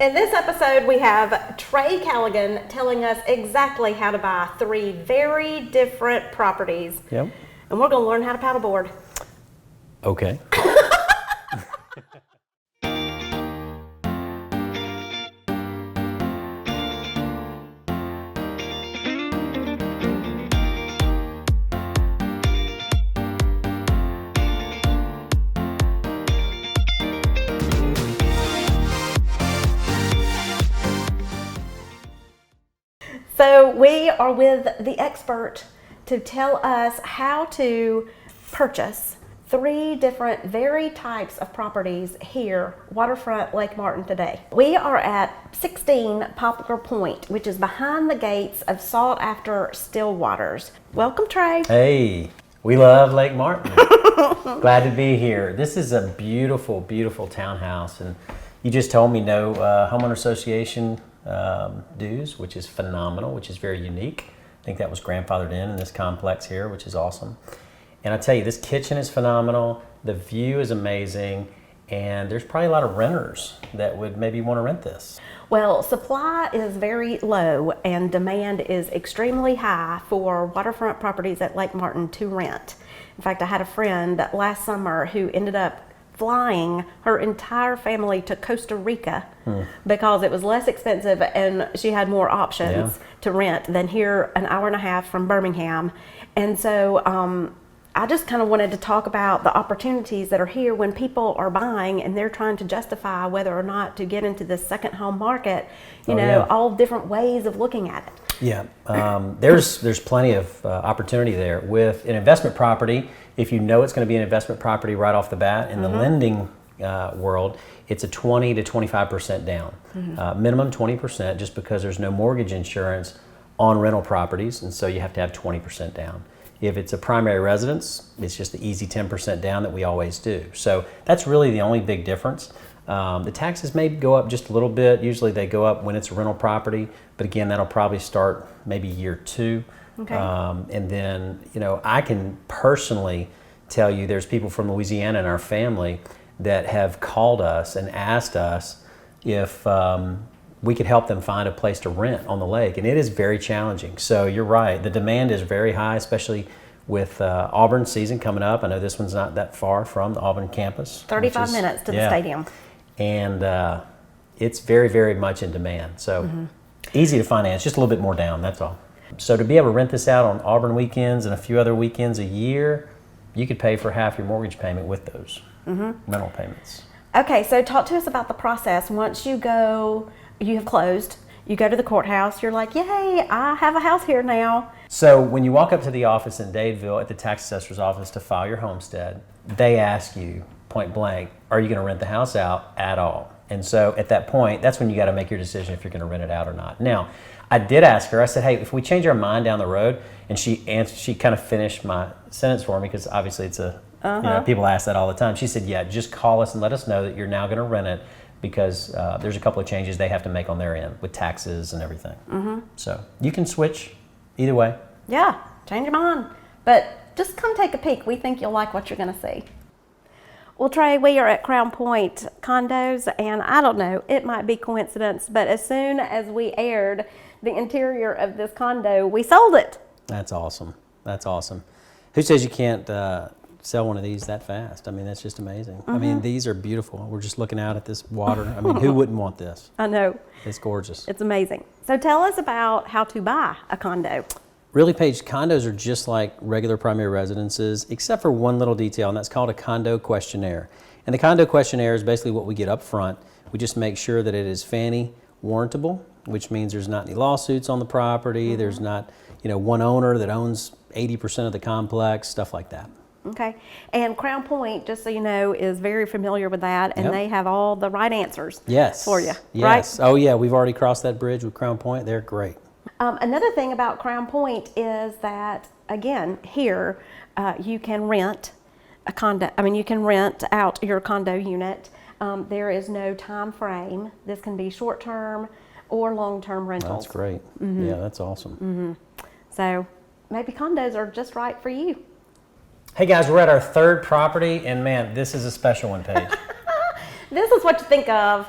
In this episode, we have Trey Callaghan telling us exactly how to buy 3 very different properties. Yep. And we're going to learn how to paddleboard. Okay. So we are with the expert to tell us how to purchase 3 different very types of properties here, waterfront Lake Martin today. We are at 16 Poplar Point, which is behind the gates of sought after Stillwaters. Welcome, Trey. Hey, we love Lake Martin. Glad to be here. This is a beautiful, beautiful townhouse, and you just told me no homeowner association dues, which is phenomenal, which is very unique. I think that was grandfathered in this complex here, which is awesome. And I tell you, this kitchen is phenomenal, the view is amazing, and there's probably a lot of renters that would maybe want to rent this. Well, supply is very low and demand is extremely high for waterfront properties at Lake Martin to rent. In fact, I had a friend last summer who ended up flying her entire family to Costa Rica because it was less expensive and she had more options to rent than here an hour and a half from Birmingham. And so I just kind of wanted to talk about the opportunities that are here when people are buying and they're trying to justify whether or not to get into the second home market, all different ways of looking at it. Yeah, there's plenty of opportunity there. With an investment property, if you know it's going to be an investment property right off the bat, in the lending world, it's a 20 to 25% down. Minimum 20%, just because there's no mortgage insurance on rental properties, and so you have to have 20% down. If it's a primary residence, it's just the easy 10% down that we always do. So that's really the only big difference. The taxes may go up just a little bit. Usually they go up when it's a rental property, but again, that'll probably start maybe year 2. Okay. And then, I can personally tell you there's people from Louisiana in our family that have called us and asked us if we could help them find a place to rent on the lake. And it is very challenging. So you're right. The demand is very high, especially with Auburn season coming up. I know this one's not that far from the Auburn campus. 35 minutes to the stadium. And it's very, very much in demand. So easy to finance, just a little bit more down, that's all. So to be able to rent this out on Auburn weekends and a few other weekends a year, you could pay for half your mortgage payment with those rental payments. Okay, so talk to us about the process. Once you have closed, you go to the courthouse, you're like, yay, I have a house here now. So when you walk up to the office in Dadeville at the tax assessor's office to file your homestead, they ask you point blank, are you going to rent the house out at all? And so at that point, that's when you got to make your decision if you're going to rent it out or not. Now, I did ask her, I said, hey, if we change our mind down the road, and she kind of finished my sentence for me, because obviously it's people ask that all the time. She said, yeah, just call us and let us know that you're now going to rent it, because there's a couple of changes they have to make on their end with taxes and everything. So you can switch either way. Yeah, change your mind. But just come take a peek. We think you'll like what you're going to see. Well, Trey, we are at Crown Point Condos, and I don't know, it might be coincidence, but as soon as we aired the interior of this condo, we sold it. That's awesome. That's awesome. Who says you can't sell one of these that fast? I mean, that's just amazing. I mean, these are beautiful. We're just looking out at this water. I mean, who wouldn't want this? I know. It's gorgeous. It's amazing. So tell us about how to buy a condo. Really, Paige, condos are just like regular primary residences, except for one little detail, and that's called a condo questionnaire. And the condo questionnaire is basically what we get up front. We just make sure that it is Fannie warrantable, which means there's not any lawsuits on the property. There's not, one owner that owns 80% of the complex, stuff like that. Okay. And Crown Point, just so you know, is very familiar with that, and they have all the right answers for you, right? Oh, yeah. We've already crossed that bridge with Crown Point. They're great. Another thing about Crown Point is that, again, here you can rent a condo. I mean, you can rent out your condo unit. There is no time frame. This can be short-term or long-term rentals. That's great. Yeah, that's awesome. So maybe condos are just right for you. Hey guys, we're at our 3rd property, and man, this is a special one, Paige. This is what you think of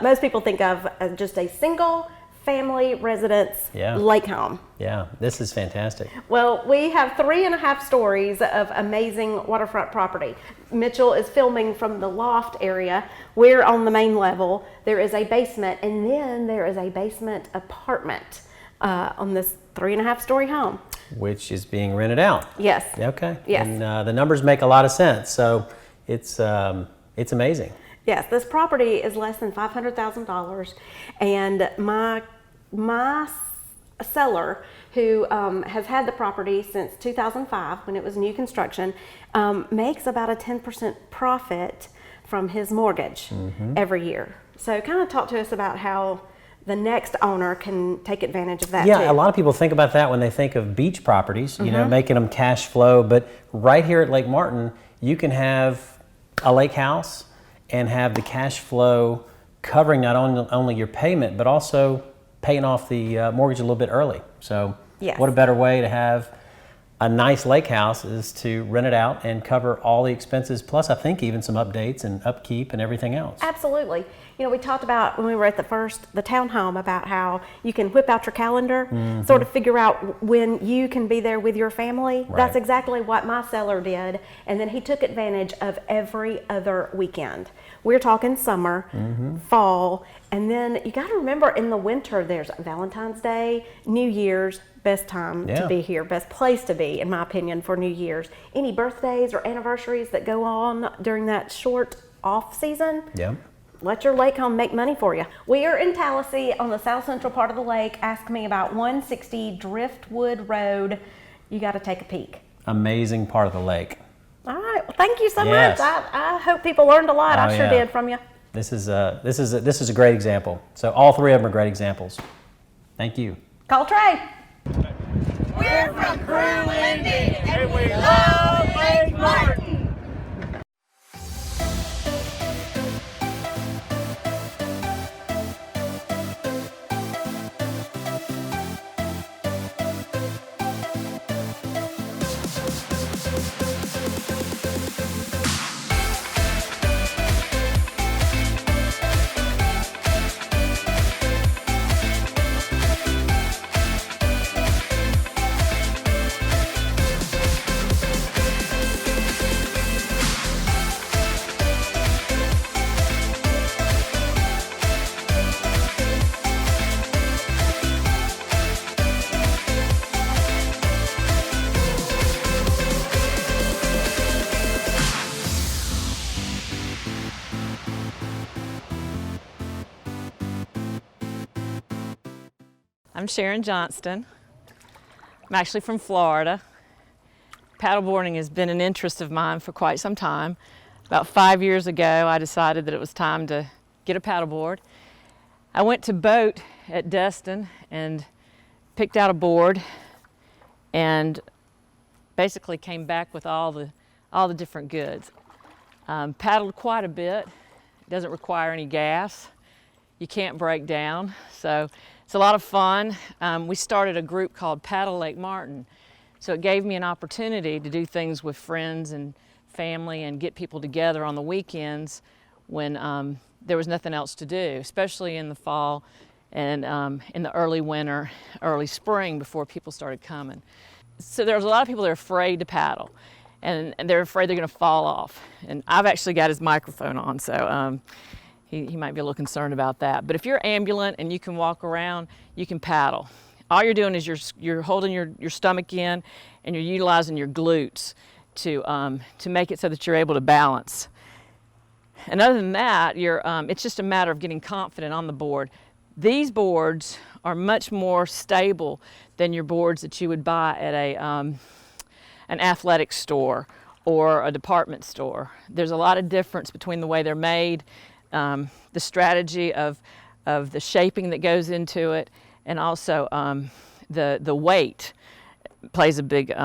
Most people think of as just a single family residence lake home. Yeah, this is fantastic. Well, we have 3.5 stories of amazing waterfront property. Mitchell is filming from the loft area. We're on the main level. There is a basement, and then there is a basement apartment on this 3.5 story home. Which is being rented out. Yes. Okay. Yes. And the numbers make a lot of sense. So it's amazing. Yes, this property is less than $500,000, and my seller, who has had the property since 2005 when it was new construction, makes about a 10% profit from his mortgage every year. So kind of talk to us about how the next owner can take advantage of that too. Yeah, a lot of people think about that when they think of beach properties, you know, making them cash flow. But right here at Lake Martin, you can have a lake house and have the cash flow covering not only your payment, but also paying off the mortgage a little bit early. So what a better way to have a nice lake house is to rent it out and cover all the expenses, plus I think even some updates and upkeep and everything else. Absolutely. You know, we talked about when we were at the townhome about how you can whip out your calendar, sort of figure out when you can be there with your family. Right. That's exactly what my seller did. And then he took advantage of every other weekend. We're talking summer, fall, and then you got to remember in the winter there's Valentine's Day, New Year's, best time to be here, best place to be, in my opinion, for New Year's. Any birthdays or anniversaries that go on during that short off season, let your lake home make money for you. We are in Tallahassee on the south central part of the lake. Ask me about 160 Driftwood Road. You got to take a peek. Amazing part of the lake. All right, well, thank you so much. I hope people learned a lot. I sure did from you. This is a great example. So all three of them are great examples. Thank you. Call Trey. We're from Crew Landing, and we love Lake Martin. I'm Sharon Johnston. I'm actually from Florida. Paddleboarding has been an interest of mine for quite some time. About 5 years ago, I decided that it was time to get a paddleboard. I went to boat at Destin and picked out a board and basically came back with all the different goods. Paddled quite a bit. It doesn't require any gas. You can't break down, so it's a lot of fun. We started a group called Paddle Lake Martin, so it gave me an opportunity to do things with friends and family and get people together on the weekends when there was nothing else to do, especially in the fall and in the early winter, early spring before people started coming. So there was a lot of people that are afraid to paddle, and they're afraid they're going to fall off. And I've actually got his microphone on, so he might be a little concerned about that. But if you're ambulant and you can walk around, you can paddle. All you're doing is you're holding your stomach in and you're utilizing your glutes to make it so that you're able to balance. And other than that, it's just a matter of getting confident on the board. These boards are much more stable than your boards that you would buy at an athletic store or a department store. There's a lot of difference between the way they're made, the strategy of the shaping that goes into it, and also the weight plays a big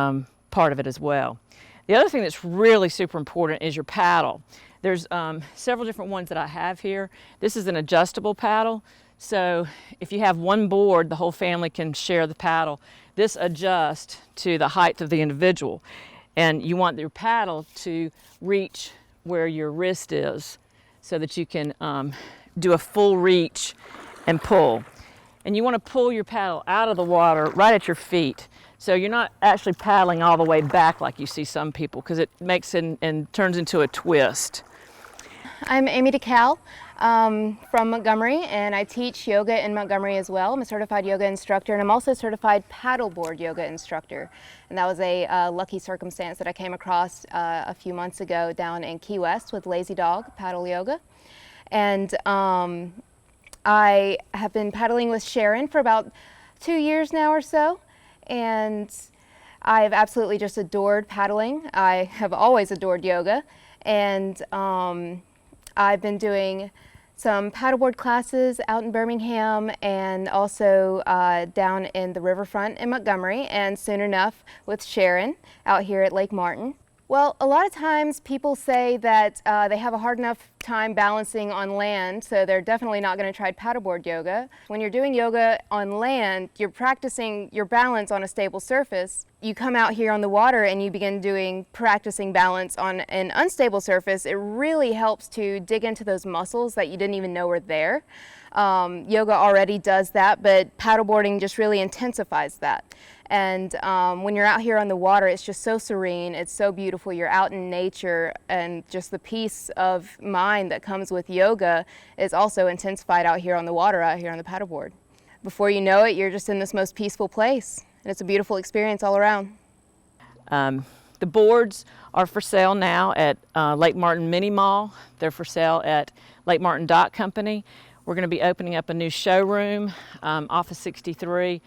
part of it as well. The other thing that's really super important is your paddle. There's several different ones that I have here. This is an adjustable paddle, so if you have one board, the whole family can share the paddle. This adjusts to the height of the individual, and you want your paddle to reach where your wrist is, so that you can do a full reach and pull. And you want to pull your paddle out of the water right at your feet. So you're not actually paddling all the way back like you see some people, because it makes it and turns into a twist. I'm Amy DeCal from Montgomery, and I teach yoga in Montgomery as well. I'm a certified yoga instructor, and I'm also a certified paddleboard yoga instructor. And that was a lucky circumstance that I came across a few months ago down in Key West with Lazy Dog Paddle Yoga. And I have been paddling with Sharon for about 2 years now or so, and I've absolutely just adored paddling. I have always adored yoga, and I've been doing some paddleboard classes out in Birmingham and also down in the riverfront in Montgomery, and soon enough with Sharon out here at Lake Martin. Well, a lot of times people say that they have a hard enough time balancing on land, so they're definitely not going to try paddleboard yoga. When you're doing yoga on land, you're practicing your balance on a stable surface. You come out here on the water and you begin practicing balance on an unstable surface. It really helps to dig into those muscles that you didn't even know were there. Yoga already does that, but paddleboarding just really intensifies that. And when you're out here on the water, it's just so serene, it's so beautiful. You're out in nature, and just the peace of mind that comes with yoga is also intensified out here on the water, out here on the paddleboard. Before you know it, you're just in this most peaceful place, and it's a beautiful experience all around. The boards are for sale now at Lake Martin Mini Mall. They're for sale at Lake Martin Dock Company. We're going to be opening up a new showroom off of 63.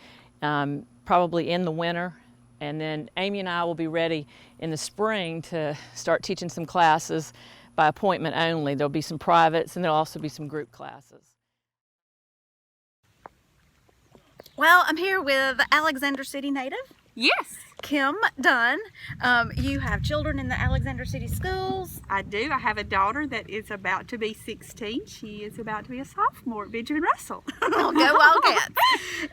Probably in the winter, and then Amy and I will be ready in the spring to start teaching some classes by appointment only. There'll be some privates, and there'll also be some group classes. Well, I'm here with Alexander City native. Yes, Kim Dunn. You have children in the Alexander City schools. I do. I have a daughter that is about to be 16. She is about to be a sophomore at Benjamin Russell. Oh, go Wildcats.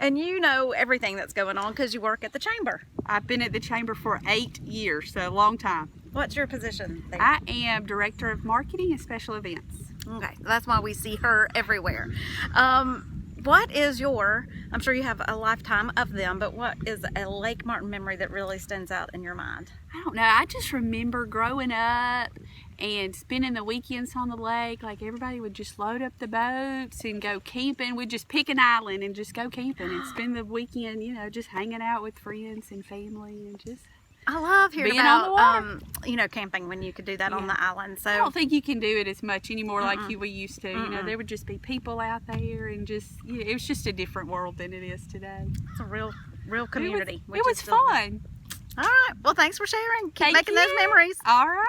And you know everything that's going on because you work at the chamber. I've been at the chamber for 8 years, so a long time. What's your position there? I am Director of Marketing and Special Events. Okay, that's why we see her everywhere. What is I'm sure you have a lifetime of them, but what is a Lake Martin memory that really stands out in your mind? I don't know. I just remember growing up and spending the weekends on the lake. Like, everybody would just load up the boats and go camping. We'd just pick an island and just go camping and spend the weekend, just hanging out with friends and family and just... I love hearing being on the about, water. Camping when you could do that on the island. So I don't think you can do it as much anymore like we used to. There would just be people out there, and just it was just a different world than it is today. it's a real community. It was fun. All right. Well, thanks for sharing. Keep making those memories. All right.